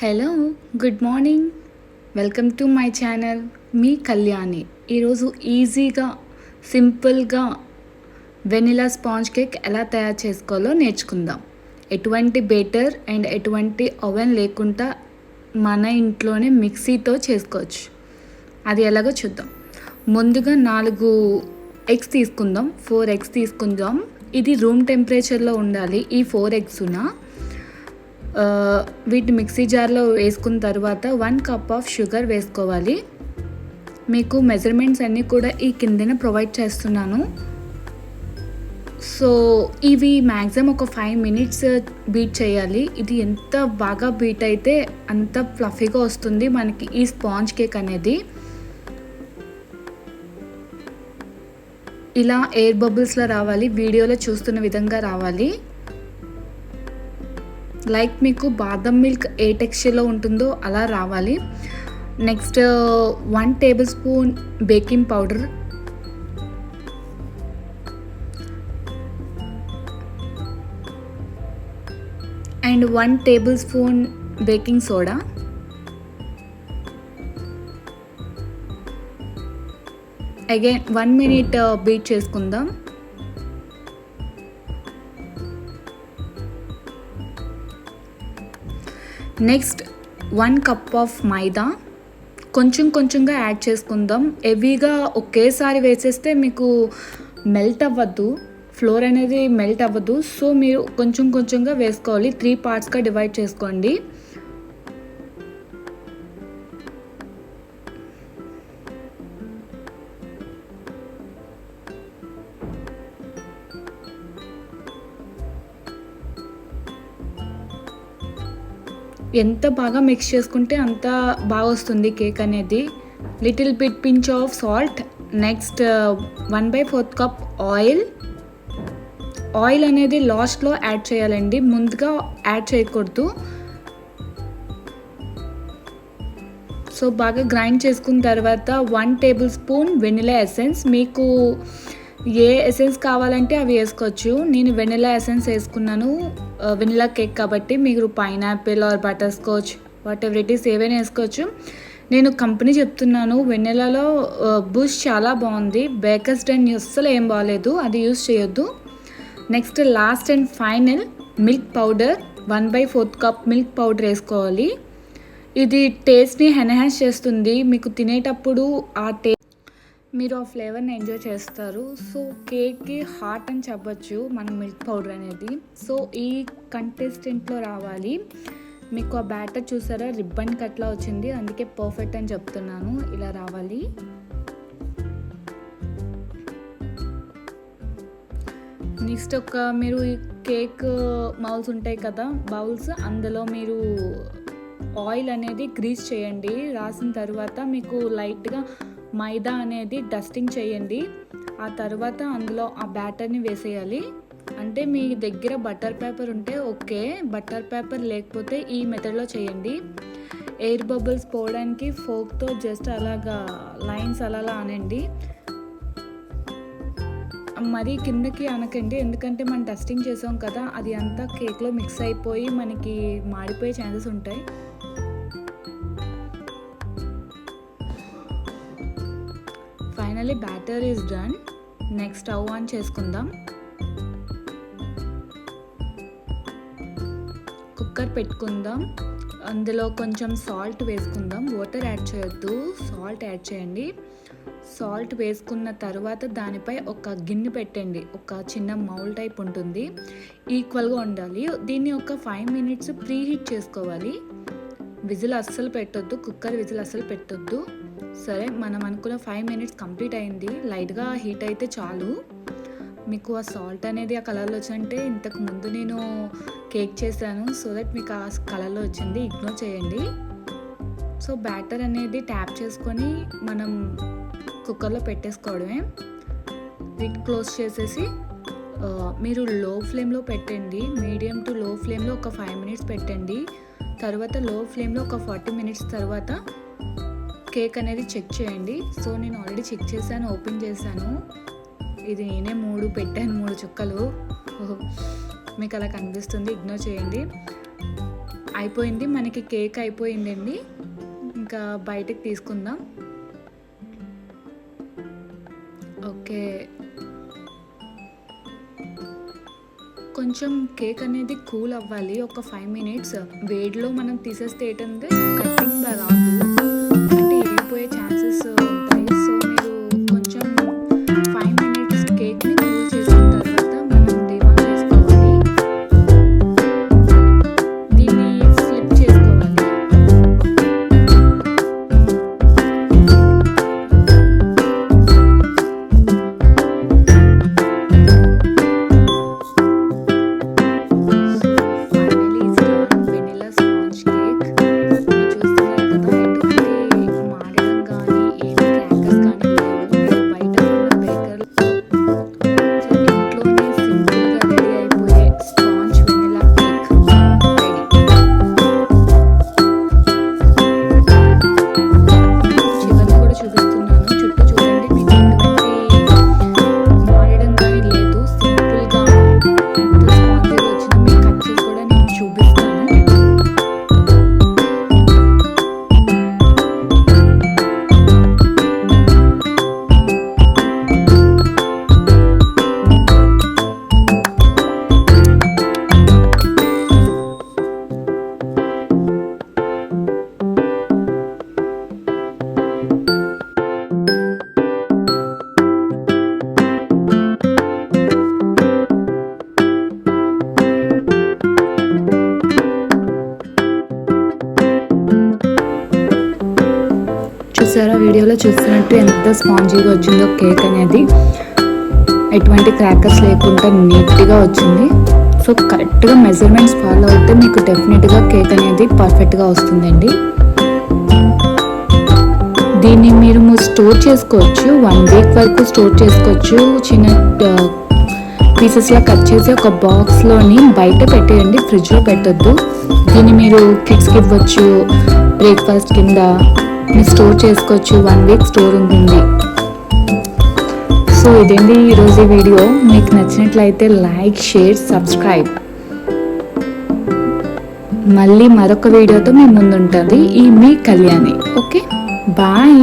Hello, good morning. Welcome to my channel. మీ కళ్యాణి. ఈరోజు ఈజీగా సింపుల్గా వెనిలా స్పాంజ్ కేక్ ఎలా తయారు చేసుకోవాలో నేర్చుకుందాం. ఎటువంటి బేటర్ అండ్ ఎటువంటి ఓవెన్ లేకుండా మన ఇంట్లోనే మిక్సీతో చేసుకోవచ్చు. అది ఎలాగో చూద్దాం. ముందుగా 4 ఎగ్స్ తీసుకుందాం. 4 ఎగ్స్ తీసుకుందాం. ఇది రూమ్ టెంపరేచర్లో ఉండాలి. ఈ 4 ఎగ్స్న వీటిని మిక్సీ జార్లో వేసుకున్న తర్వాత 1 కప్ ఆఫ్ షుగర్ వేసుకోవాలి. మీకు మెజర్మెంట్స్ అన్నీ కూడా ఈ కిందనే ప్రొవైడ్ చేస్తున్నాను. సో ఇవి మ్యాక్సిమం ఒక 5 మినిట్స్ బీట్ చేయాలి. ఇది ఎంత బాగా బీట్ అయితే అంత ఫ్లఫీగా వస్తుంది మనకి ఈ స్పాంజ్ కేక్ అనేది. ఇలా ఎయిర్ బబుల్స్లో రావాలి, వీడియోలో చూస్తున్న విధంగా రావాలి. లైక్ మీకు బాదం మిల్క్ ఏ టెక్స్చర్లో ఉంటుందో అలా రావాలి. Next 1 table spoon baking powder, and 1 table spoon baking soda, again 1 minute beat చేసుకుందాం. నెక్స్ట్ 1 కప్ ఆఫ్ మైదా. కొంచెం కొంచెంగా యాడ్ చేసుకుందాం. హెవీగా ఒకేసారి వేసేస్తే మీకు మెల్ట్ అవ్వద్దు, ఫ్లోర్ అనేది మెల్ట్ అవ్వదు. సో మీరు కొంచెం కొంచెంగా వేసుకోవాలి. 3 పార్ట్స్గా డివైడ్ చేసుకోండి. ఎంత బాగా మిక్స్ చేసుకుంటే అంత బాగా వస్తుంది కేక్ అనేది. Little bit pinch of salt. Next 1/4 cup oil. Oil అనేది లాస్ట్లో యాడ్ చేయాలండి, ముందుగా యాడ్ చేయకూడదు. సో బాగా గ్రైండ్ చేసుకున్న తర్వాత 1 టేబుల్ స్పూన్ వెనిలా ఎసెన్స్. మీకు ఏ ఎసెన్స్ కావాలంటే అవి వేసుకోవచ్చు. నేను వెనిలా ఎసెన్స్ వేసుకున్నాను, వెనిలా కేక్ కాబట్టి. మీరు pineapple are butter scotch what ever it is ఏవైనా వేసుకోవచ్చు. నేను కంపెనీ చెప్తున్నాను, వెనిలాలో బూస్ట్ చాలా బాగుంది. బేకర్స్ డన్ అస్సలు ఏం బాగాలేదు, అది యూస్ చేయొద్దు. Next last and final milk powder. 1/4 cup milk powder వేసుకోవాలి. ఇది టేస్ట్ని ఎన్హాన్స్ చేస్తుంది. మీకు తినేటప్పుడు మీరు ఆ ఫ్లేవర్ని ఎంజాయ్ చేస్తారు. సో కేక్కి హాట్ అని చెప్పచ్చు మనం మిల్క్ పౌడర్ అనేది. సో ఈ కంటెస్టెంట్లో రావాలి. మీకు ఆ బ్యాటర్ చూసారా, రిబ్బన్ కట్లా వచ్చింది, అందుకే పర్ఫెక్ట్ అని చెప్తున్నాను. ఇలా రావాలి. నెక్స్ట్ మీరు కేక్ మౌల్స్ ఉంటాయి కదా, బౌల్స్, అందులో మీరు ఆయిల్ అనేది గ్రీస్ చేయండి. రాసిన తర్వాత మీకు లైట్గా మైదా అనేది డస్టింగ్ చేయండి. ఆ తర్వాత అందులో ఆ బ్యాటర్ని వేసేయాలి. అంటే మీ దగ్గర బటర్ పేపర్ ఉంటే ఓకే, బటర్ పేపర్ లేకపోతే ఈ మెథడ్లో చేయండి. ఎయిర్ బబుల్స్ పోవడానికి ఫోక్తో జస్ట్ అలాగా లైన్స్ అలా అనండి. మరీ కిందకి అనకండి, ఎందుకంటే మనం డస్టింగ్ చేసాం కదా, అది అంతా కేక్లో మిక్స్ అయిపోయి మనకి మాడిపోయే ఛాన్సెస్ ఉంటాయి. Finally batter is done. Next stove on చేసుకుందాం. కుక్కర్ పెట్టుకుందాం. అందులో కొంచెం సాల్ట్ వేసుకుందాం. వాటర్ యాడ్ చేయొద్దు, సాల్ట్ యాడ్ చేయండి. సాల్ట్ వేసుకున్న తర్వాత దానిపై ఒక గిన్నె పెట్టండి. ఒక చిన్న మౌల్ టైప్ ఉంటుంది, ఈక్వల్గా ఉండాలి. దీన్ని ఒక 5 మినిట్స్ ప్రీ హీట్ చేసుకోవాలి. విజిల్ అస్సలు పెట్టొద్దు, కుక్కర్ విజిల్ అస్సలు పెట్టొద్దు. సరే, మనం అనుకున్న 5 మినిట్స్ కంప్లీట్ అయింది. లైట్గా హీట్ అయితే చాలు. మీకు ఆ సాల్ట్ అనేది ఆ కలర్లో వచ్చిందంటే ఇంతకు ముందు నేను కేక్ చేశాను, సో దట్ మీకు ఆ కలర్లో వచ్చింది, ఇగ్నోర్ చేయండి. సో బ్యాటర్ అనేది ట్యాప్ చేసుకొని మనం కుక్కర్లో పెట్టేసుకోవడమే. లిడ్ క్లోజ్ చేసేసి మీరు లో ఫ్లేమ్లో పెట్టండి. మీడియం టు లో ఫ్లేమ్లో ఒక 5 మినిట్స్ పెట్టండి. తర్వాత లో ఫ్లేమ్లో ఒక 40 మినిట్స్ తర్వాత కేక్ అనేది చెక్ చేయండి. సో నేను ఆల్రెడీ చెక్ చేశాను, ఓపెన్ చేశాను. ఇది నేనే 3 పెట్టాను, 3 చుక్కలు. మీకు అలా కనిపిస్తుంది, ఇగ్నోర్ చేయండి. అయిపోయింది, మనకి కేక్ అయిపోయిందండి. ఇంకా బయటకు తీసుకుందాం. ఓకే, కొంచెం కేక్ అనేది కూల్ అవ్వాలి, ఒక 5 మినిట్స్. వేడిలో మనం తీసేస్తే ఏంటంటే కటింగ్ రాదు, అంటే ఇరిగిపోయే ఛాన్సెస్ ఉంటాయి. సో మీరు కొంచెం 5 మినిట్స్ కేక్ని కూల్ చేసిన తర్వాత మనం డిమాండ్ చేసుకోవాలి. దీన్ని ఫ్లిప్ చేసుకోవాలి. చూసారా, వీడియోలో చూస్తున్నట్టు ఎంత స్పాంజీగా వచ్చిందో కేక్ అనేది. ఎటువంటి క్రాకర్స్ లేకుండా నీట్గా వచ్చింది. సో కరెక్ట్గా మెజర్మెంట్స్ ఫాలో అయితే మీకు డెఫినెట్గా కేక్ అనేది పర్ఫెక్ట్గా వస్తుందండి. దీన్ని మీరు స్టోర్ చేసుకోవచ్చు, 1 వీక్ వరకు స్టోర్ చేసుకోవచ్చు. చిన్న పీసెస్లో కట్ చేసి ఒక బాక్స్లోని బయట పెట్టేయండి, ఫ్రిడ్జ్లో పెట్టొద్దు. దీన్ని మీరు కిడ్స్కి ఇవ్వచ్చు, బ్రేక్ఫాస్ట్ కింద మీరు స్టోర్ చేసుకోవచ్చు. 1 వీక్ స్టోర్ ఉంటుంది. సో ఇదేంటి ఈరోజు వీడియో. మీకు నచ్చినట్లయితే లైక్, షేర్, సబ్స్క్రైబ్. మళ్ళీ మరొక వీడియోతో మీ ముందు ఉంటుంది మీ కళ్యాణి. Okay, bye.